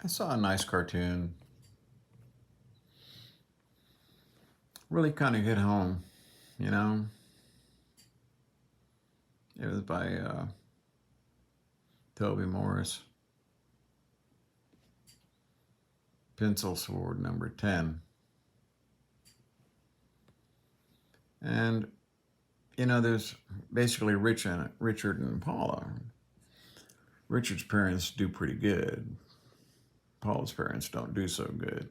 I saw a nice cartoon. Really kind of hit home, you know. It was by Toby Morris. Pencil Sword number 10. And, there's basically Richard and Paula. Richard's parents do pretty good. Paula's parents don't do so good.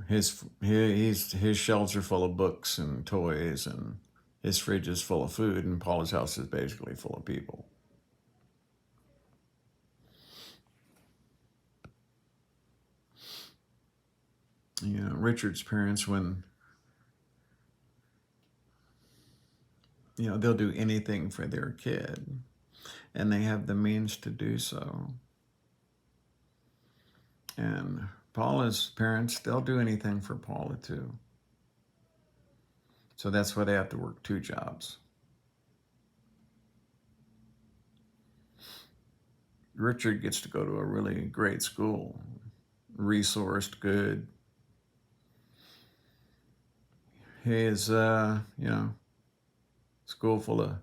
His shelves are full of books and toys, and his fridge is full of food, and Paula's house is basically full of people. Richard's parents, when they'll do anything for their kid, and they have the means to do so. And Paula's parents, they'll do anything for Paula too. So that's why they have to work two jobs. Richard gets to go to a really great school, resourced, good. His, school full of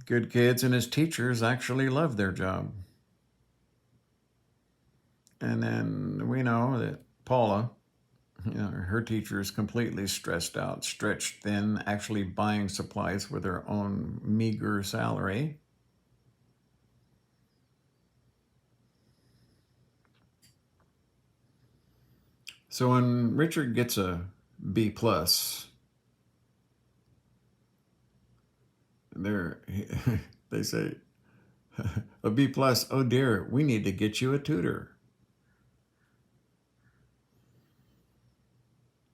good kids, and his teachers actually love their job. And then we know that Paula, her teacher is completely stressed out, stretched thin, actually buying supplies with her own meager salary. So when Richard gets a B plus, they say, a B plus, oh dear, we need to get you a tutor.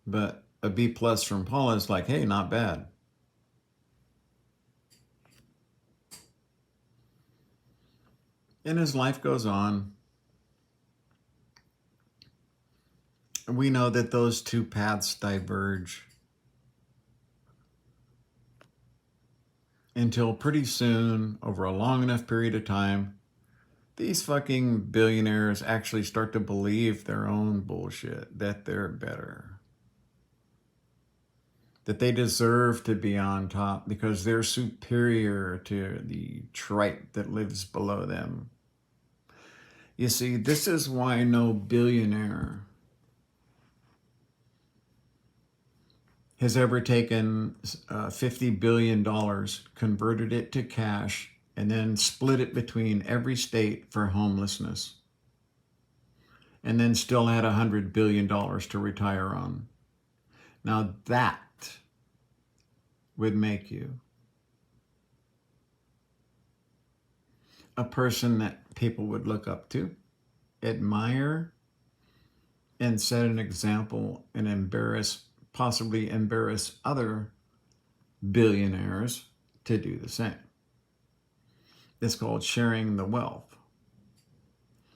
But a B plus from Paula is like, hey, not bad. And as life goes on, we know that those two paths diverge until pretty soon, over a long enough period of time, these fucking billionaires actually start to believe their own bullshit, that they're better, that they deserve to be on top because they're superior to the tripe that lives below them. You see, this is why no billionaire has ever taken $50 billion, converted it to cash, and then split it between every state for homelessness, and then still had $100 billion to retire on. Now that would make you a person that people would look up to, admire, and set an example and possibly embarrass other billionaires to do the same. It's called sharing the wealth.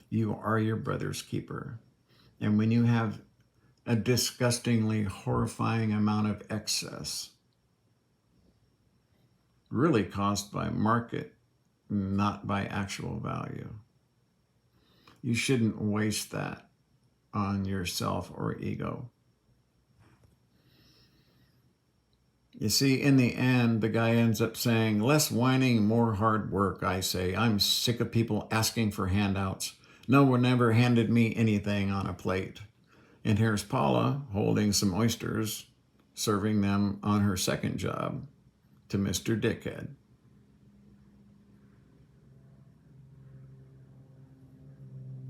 You are your brother's keeper. And when you have a disgustingly horrifying amount of excess, really caused by market, not by actual value, you shouldn't waste that on yourself or ego. You see, in the end, the guy ends up saying, less whining, more hard work, I say. I'm sick of people asking for handouts. No one ever handed me anything on a plate. And here's Paula holding some oysters, serving them on her second job to Mr. Dickhead.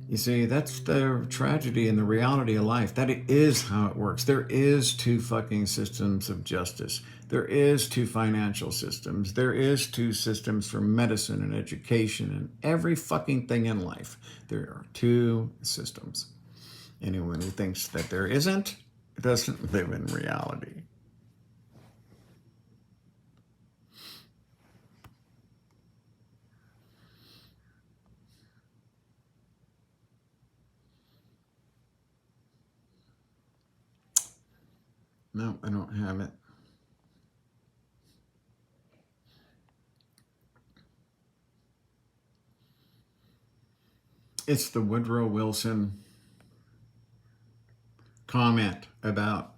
You see, that's the tragedy and the reality of life. That it is how it works. There is two fucking systems of justice. There is two financial systems. There is two systems for medicine and education and every fucking thing in life. There are two systems. Anyone who thinks that there isn't doesn't live in reality. No, I don't have it. It's the Woodrow Wilson comment about,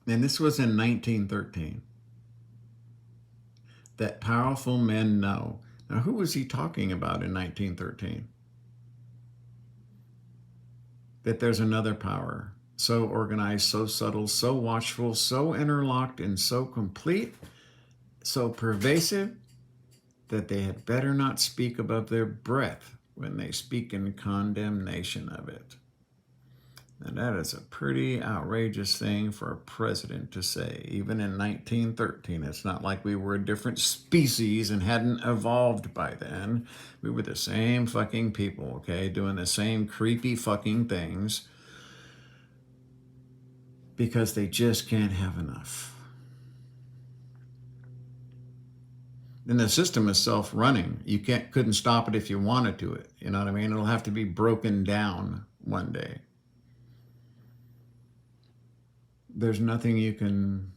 and this was in 1913, that powerful men know. Now, who was he talking about in 1913? That there's another power, so organized, so subtle, so watchful, so interlocked, and so complete, so pervasive, that they had better not speak above their breath when they speak in condemnation of it. And that is a pretty outrageous thing for a president to say, even in 1913. It's not like we were a different species and hadn't evolved by then. We were the same fucking people, okay, doing the same creepy fucking things because they just can't have enough. And the system is self-running. You couldn't stop it if you wanted to. You know what I mean? It'll have to be broken down one day. There's nothing you can,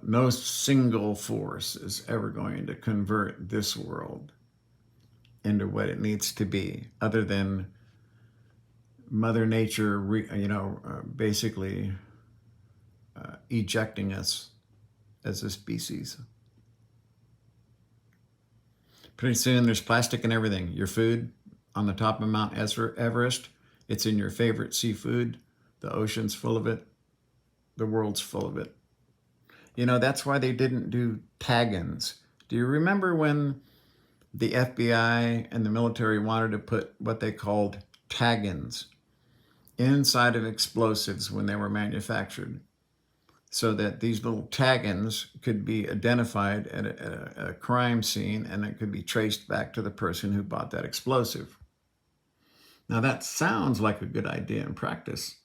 no single force is ever going to convert this world into what it needs to be, other than Mother Nature, basically ejecting us as a species. Pretty soon there's plastic in everything. Your food on the top of Mount Everest, it's in your favorite seafood. The ocean's full of it. The world's full of it. That's why they didn't do tag-ins. Do you remember when the FBI and the military wanted to put what they called tag-ins inside of explosives when they were manufactured, so that these little tag-ins could be identified at a crime scene and it could be traced back to the person who bought that explosive? Now that sounds like a good idea in practice,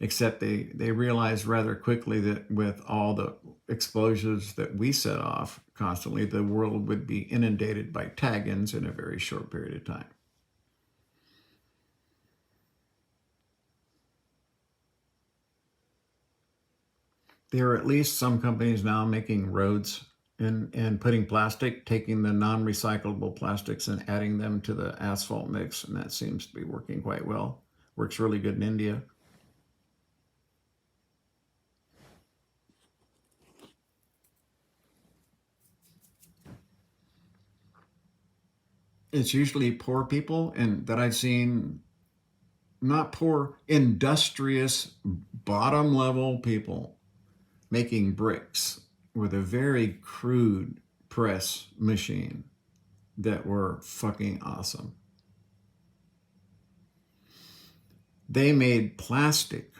except they realized rather quickly that with all the explosives that we set off constantly, the world would be inundated by tag-ins in a very short period of time. There are at least some companies now making roads and putting plastic, taking the non-recyclable plastics and adding them to the asphalt mix, and that seems to be working quite well. Works really good in India. It's usually poor people, and that I've seen, not poor, industrious, bottom level people making bricks with a very crude press machine that were fucking awesome. They made plastic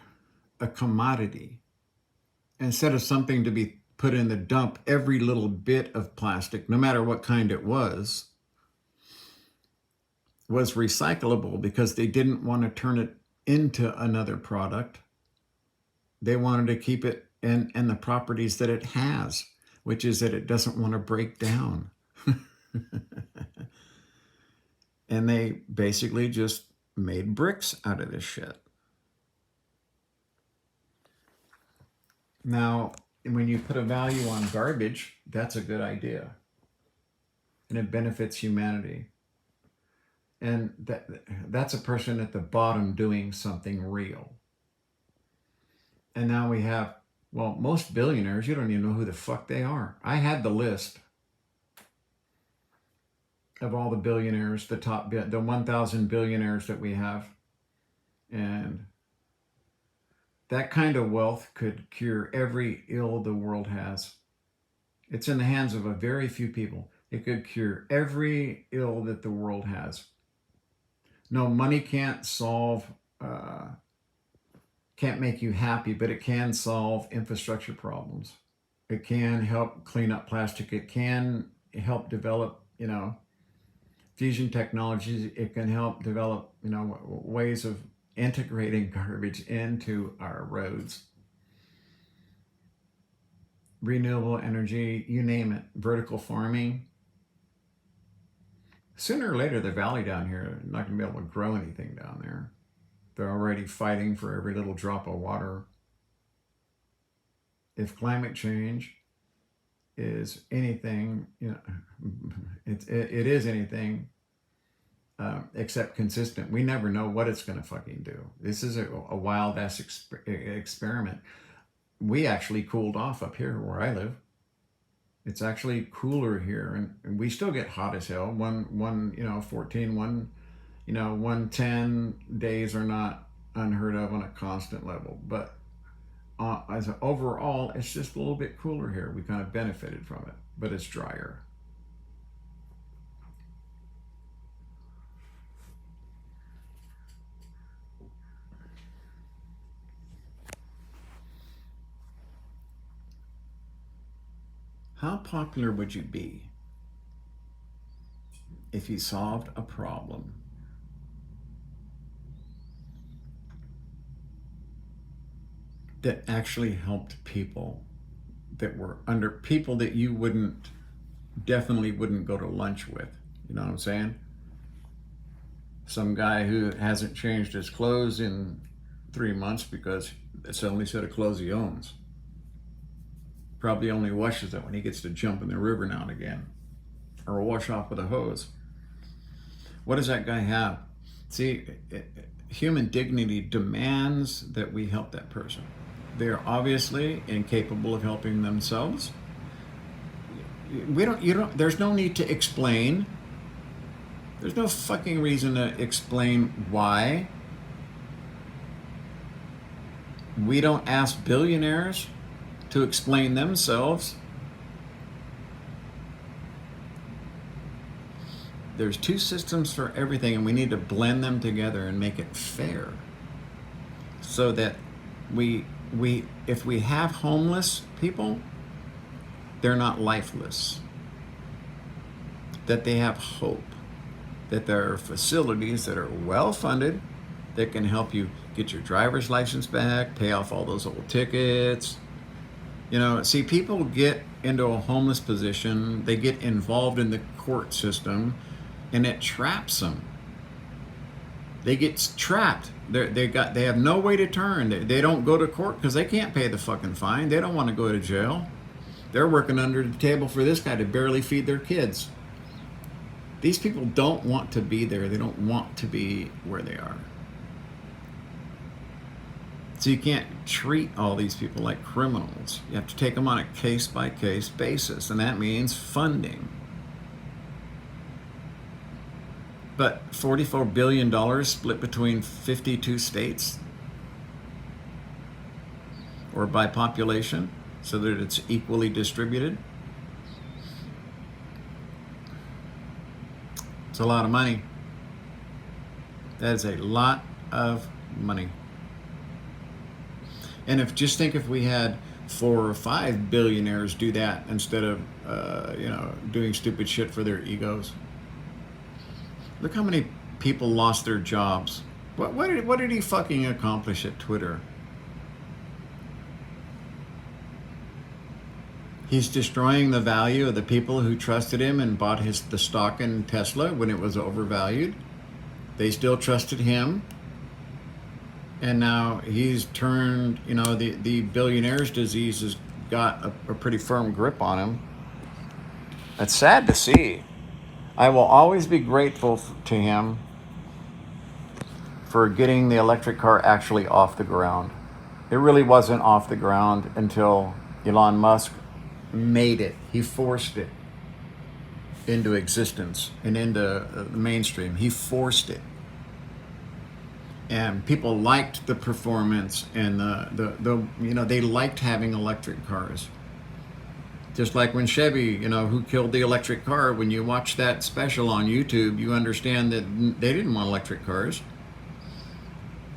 a commodity. Instead of something to be put in the dump, every little bit of plastic, no matter what kind it was recyclable, because they didn't want to turn it into another product. They wanted to keep it in the properties that it has, which is that it doesn't want to break down. And they basically just made bricks out of this shit. Now, when you put a value on garbage, that's a good idea. And it benefits humanity. And that's a person at the bottom doing something real. And now we have, well, most billionaires, you don't even know who the fuck they are. I had the list of all the billionaires, the 1,000 billionaires that we have. And that kind of wealth could cure every ill the world has. It's in the hands of a very few people. It could cure every ill that the world has. No, money can't make you happy, but it can solve infrastructure problems. It can help clean up plastic. It can help develop, fusion technologies. It can help develop, ways of integrating garbage into our roads. Renewable energy, you name it, vertical farming. Sooner or later, the valley down here, not going to be able to grow anything down there. They're already fighting for every little drop of water. If climate change is anything, it is anything, except consistent. We never know what it's going to fucking do. This is a wild ass experiment. We actually cooled off up here where I live. It's actually cooler here, and we still get hot as hell. One 14, 110 days are not unheard of on a constant level, but as an overall, it's just a little bit cooler here. We kind of benefited from it, but it's drier. How popular would you be if you solved a problem that actually helped people that were under people that you definitely wouldn't go to lunch with? You know what I'm saying? Some guy who hasn't changed his clothes in 3 months because it's the only set of clothes he owns. Probably only washes it when he gets to jump in the river now and again, or wash off with a hose. What does that guy have? See, human dignity demands that we help that person. They're obviously incapable of helping themselves. There's no need to explain. There's no fucking reason to explain why. We don't ask billionaires to explain themselves. There's two systems for everything, and we need to blend them together and make it fair, so that if we have homeless people, they're not lifeless, that they have hope, that there are facilities that are well funded that can help you get your driver's license back, pay off all those old tickets. See, people get into a homeless position, they get involved in the court system, and it traps them. They get trapped. They have no way to turn. They don't go to court because they can't pay the fucking fine. They don't want to go to jail. They're working under the table for this guy to barely feed their kids. These people don't want to be there. They don't want to be where they are. So you can't treat all these people like criminals. You have to take them on a case-by-case basis, and that means funding. But $44 billion split between 52 states, or by population, so that it's equally distributed. It's a lot of money. That is a lot of money. And just think if we had 4 or 5 billionaires do that instead of doing stupid shit for their egos. Look how many people lost their jobs. What did he fucking accomplish at Twitter? He's destroying the value of the people who trusted him and bought the stock in Tesla when it was overvalued. They still trusted him. And now he's turned, the billionaire's disease has got a pretty firm grip on him. It's sad to see. I will always be grateful to him for getting the electric car actually off the ground. It really wasn't off the ground until Elon Musk made it. He forced it into existence and into the mainstream. He forced it. And people liked the performance and they liked having electric cars. Just like when Chevy, who killed the electric car, when you watch that special on YouTube, you understand that they didn't want electric cars.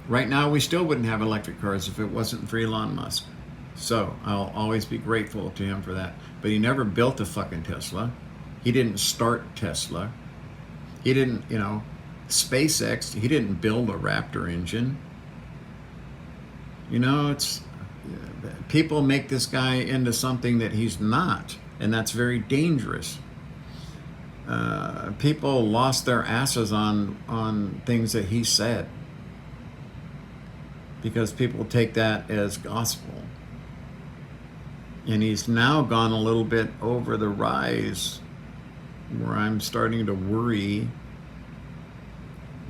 Right now, we still wouldn't have electric cars if it wasn't for Elon Musk. So I'll always be grateful to him for that. But he never built a fucking Tesla. He didn't start Tesla. He didn't, SpaceX, he didn't build a Raptor engine. It's people make this guy into something that he's not, and that's very dangerous. People lost their asses on things that he said because people take that as gospel. And he's now gone a little bit over the rise, where I'm starting to worry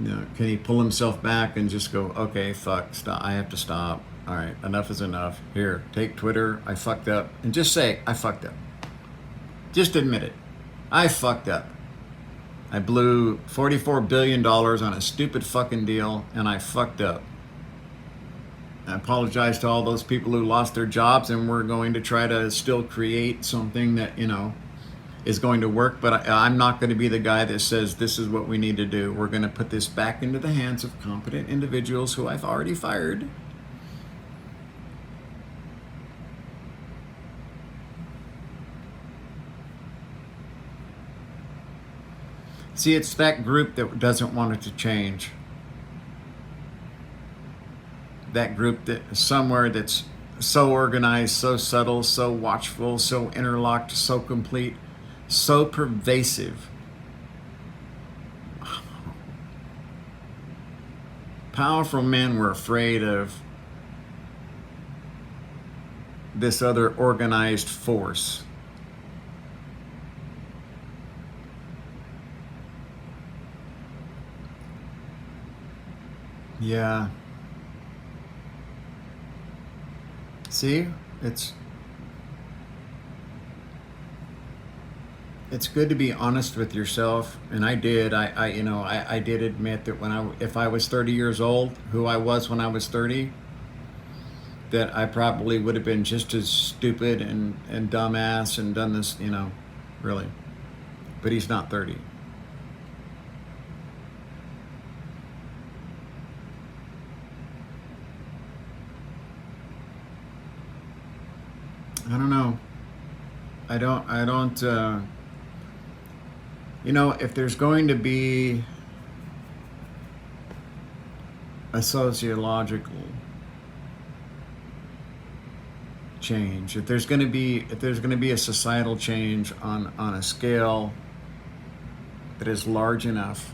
Can he pull himself back and just go, okay, fuck, stop, I have to stop. All right, enough is enough. Here, take Twitter, I fucked up. And just say, I fucked up. Just admit it. I fucked up. I blew $44 billion on a stupid fucking deal, and I fucked up. I apologize to all those people who lost their jobs, and we're going to try to still create something that, is going to work, but I'm not going to be the guy that says this is what we need to do. We're going to put this back into the hands of competent individuals who I've already fired. See, it's that group that doesn't want it to change. That group that somewhere that's so organized, so subtle, so watchful, so interlocked, so complete, so pervasive. Powerful men were afraid of this other organized force. Yeah. See, it's good to be honest with yourself, and I did. I did admit that if I was 30 years old, who I was when I was 30, that I probably would have been just as stupid and dumbass and done this, really. But he's not 30. I don't know. I don't, if there's going to be a sociological change, if there's going to be a societal change on a scale that is large enough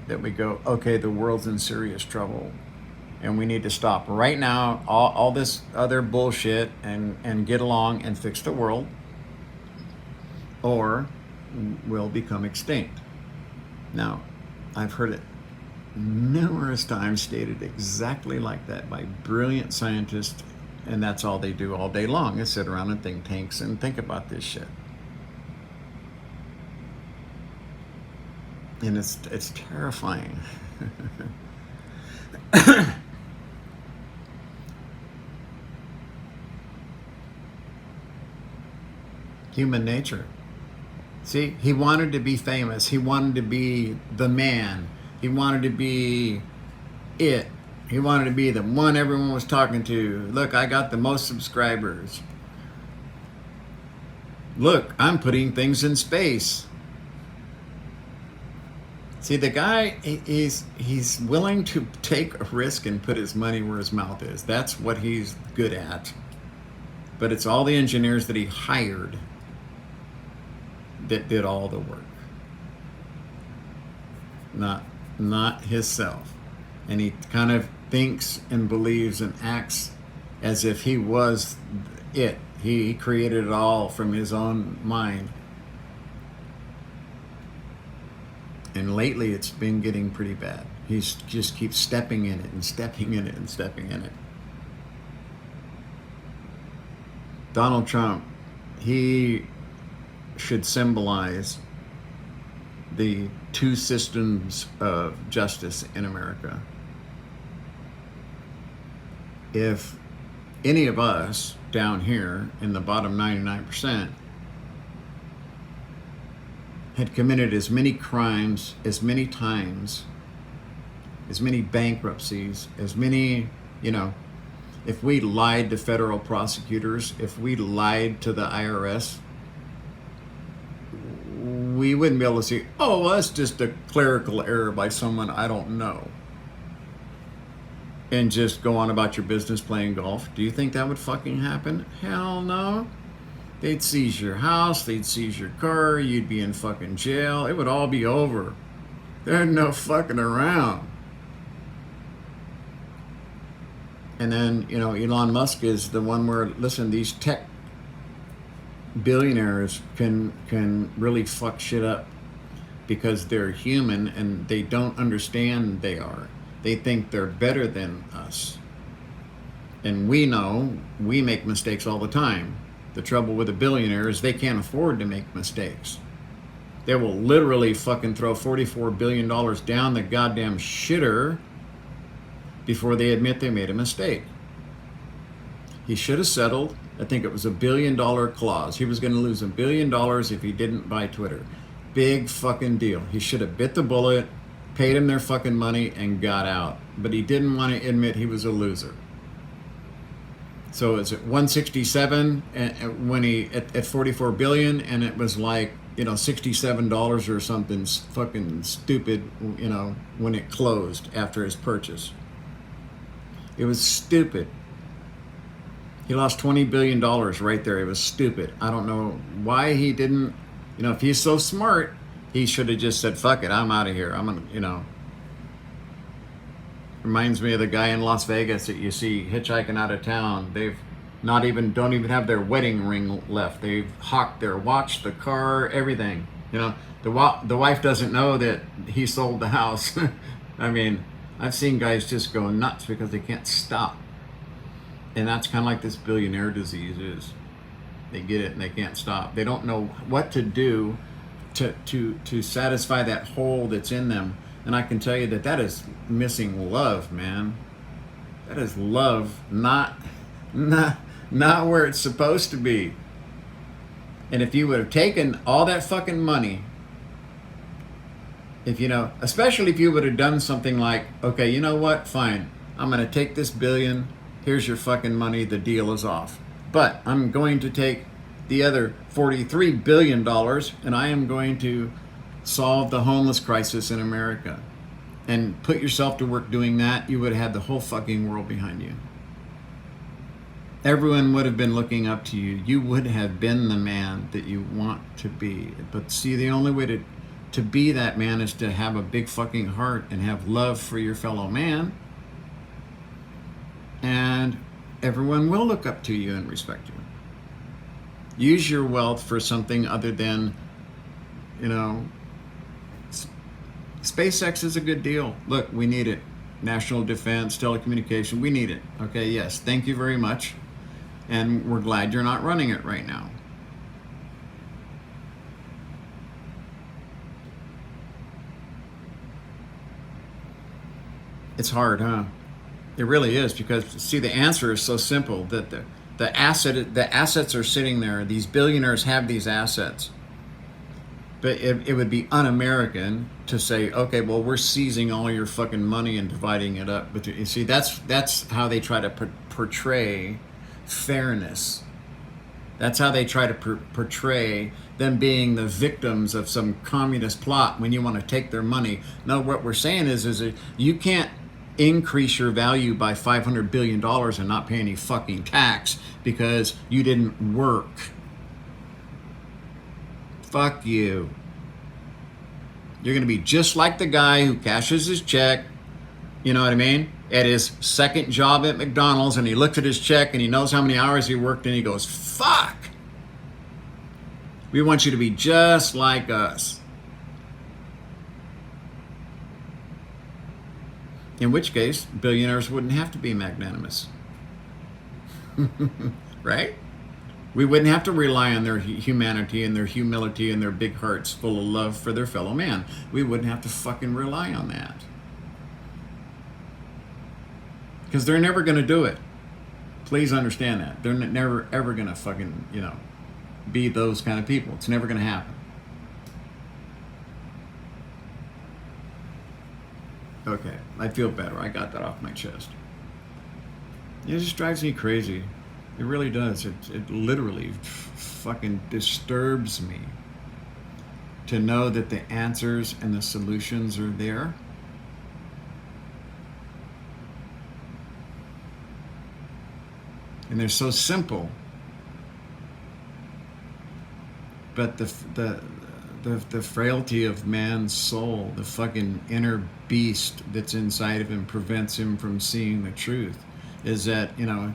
that we go, okay, the world's in serious trouble, and we need to stop right now all this other bullshit and get along and fix the world, or we'll become extinct. Now, I've heard it numerous times stated exactly like that by brilliant scientists, and that's all they do all day long is sit around in think tanks and think about this shit. And it's terrifying. Human nature. See, he wanted to be famous. He wanted to be the man. He wanted to be it. He wanted to be the one everyone was talking to. Look, I got the most subscribers. Look, I'm putting things in space. See, the guy, he's willing to take a risk and put his money where his mouth is. That's what he's good at. But it's all the engineers that he hired that did all the work, not himself. And he kind of thinks and believes and acts as if he was it. He created it all from his own mind. And lately it's been getting pretty bad. He just keeps stepping in it and stepping in it and stepping in it. Donald Trump, he should symbolize the two systems of justice in America. If any of us down here in the bottom 99% had committed as many crimes, as many times, as many bankruptcies, as many, if we lied to federal prosecutors, if we lied to the IRS, we wouldn't be able to see, oh, well, that's just a clerical error by someone I don't know, and just go on about your business playing golf. Do you think that would fucking happen? Hell no. They'd seize your house, they'd seize your car, you'd be in fucking jail. It would all be over. There's no fucking around. And then, Elon Musk is the one where, listen, these tech billionaires can really fuck shit up. because they're human and they don't understand they are. They think they're better than us. And we know we make mistakes all the time. The trouble with a billionaire is they can't afford to make mistakes. They will literally fucking throw $44 billion down the goddamn shitter before they admit they made a mistake. He should have settled. I think it was $1 billion clause. He was going to lose $1 billion if he didn't buy Twitter. Big fucking deal. He should have bit the bullet, paid him their fucking money, and got out. But he didn't want to admit he was a loser. So it's at 167 and when he at 44 billion, and it was like, you know, $67 or something fucking stupid, you know, when it closed after his purchase. It was stupid. He lost $20 billion right there. It was stupid. I don't know why he didn't, you know, if he's so smart, he should have just said, fuck it, I'm out of here. I'm gonna, you know. Reminds me of the guy in Las Vegas that you see hitchhiking out of town. They've don't even have their wedding ring left. They've hawked their watch, the car, everything. You know, the wife doesn't know that he sold the house. I mean, I've seen guys just go nuts because they can't stop. And that's kind of like this billionaire disease is. They get it and they can't stop. They don't know what to do to satisfy that hole that's in them. And I can tell you that is missing love, man. That is love, not where it's supposed to be. And if you would have taken all that fucking money, if you know, especially if you would have done something like, okay, you know what, fine, I'm gonna take this billion, here's your fucking money, the deal is off. But I'm going to take the other $43 billion and I am going to solve the homeless crisis in America, and put yourself to work doing that, you would have had the whole fucking world behind you. Everyone would have been looking up to you. You would have been the man that you want to be. But see, the only way to be that man is to have a big fucking heart and have love for your fellow man. And everyone will look up to you and respect you. Use your wealth for something other than, you know, SpaceX is a good deal. Look, we need it. National defense, telecommunication, we need it. Okay, yes, thank you very much. And we're glad you're not running it right now. It's hard, huh? It really is, because see, the answer is so simple that the assets are sitting there. These billionaires have these assets. But it would be un-American to say, okay, well, we're seizing all your fucking money and dividing it up. But you see, that's how they try to portray fairness. That's how they try to portray them being the victims of some communist plot when you want to take their money. No, what we're saying is that you can't increase your value by $500 billion and not pay any fucking tax because you didn't work. Fuck you. You're going to be just like the guy who cashes his check, you know what I mean, at his second job at McDonald's, and he looks at his check and he knows how many hours he worked and he goes, fuck. We want you to be just like us. In which case, billionaires wouldn't have to be magnanimous. Right? We wouldn't have to rely on their humanity and their humility and their big hearts full of love for their fellow man. We wouldn't have to fucking rely on that. Because they're never going to do it. Please understand that. They're never, ever going to fucking, you know, be those kind of people. It's never going to happen. Okay, I feel better. I got that off my chest. It just drives me crazy. It really does. It literally fucking disturbs me to know that the answers and the solutions are there. And they're so simple. But the frailty of man's soul, the fucking inner beast that's inside of him prevents him from seeing the truth, is that, you know,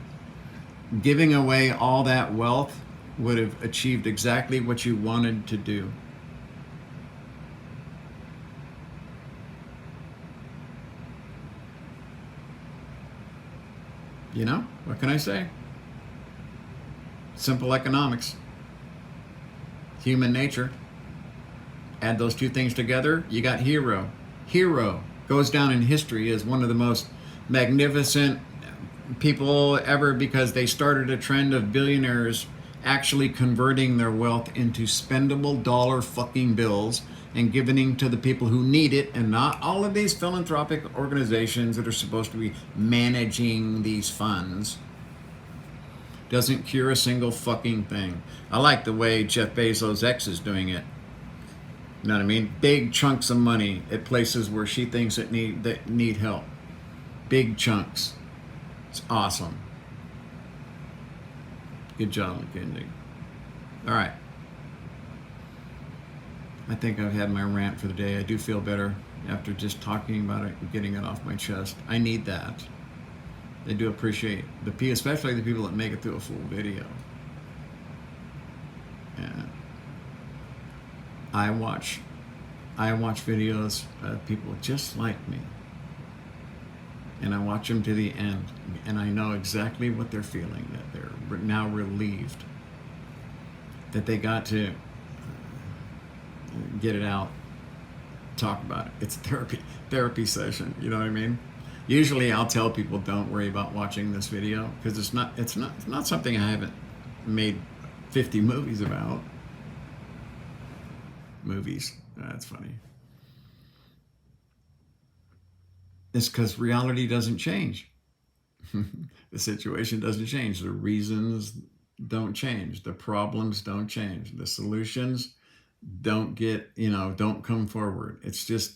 giving away all that wealth would have achieved exactly what you wanted to do. What can I say? Simple economics, human nature. Add those two things together, you got hero. Hero goes down in history as one of the most magnificent people ever because they started a trend of billionaires actually converting their wealth into spendable dollar fucking bills and giving to the people who need it, and not all of these philanthropic organizations that are supposed to be managing these funds. Doesn't cure a single fucking thing. I like the way Jeff Bezos' ex is doing it. You know what I mean? Big chunks of money at places where she thinks that need help. Big chunks. It's awesome. Good job, McKinsey. All right. I think I've had my rant for the day. I do feel better after just talking about it and getting it off my chest. I need that. I do appreciate especially the people that make it through a full video. And I watch videos of people just like me, and I watch them to the end, and I know exactly what they're feeling, that they're now relieved that they got to get it out, talk about it. It's a therapy session, you know what I mean? Usually I'll tell people don't worry about watching this video because it's not something I haven't made 50 movies about. Movies. That's funny. It's because reality doesn't change. The situation doesn't change. The reasons don't change. The problems don't change. The solutions don't don't come forward. It's just,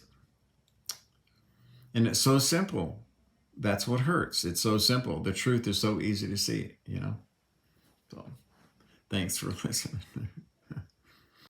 and it's so simple. That's what hurts. It's so simple. The truth is so easy to see, So thanks for listening.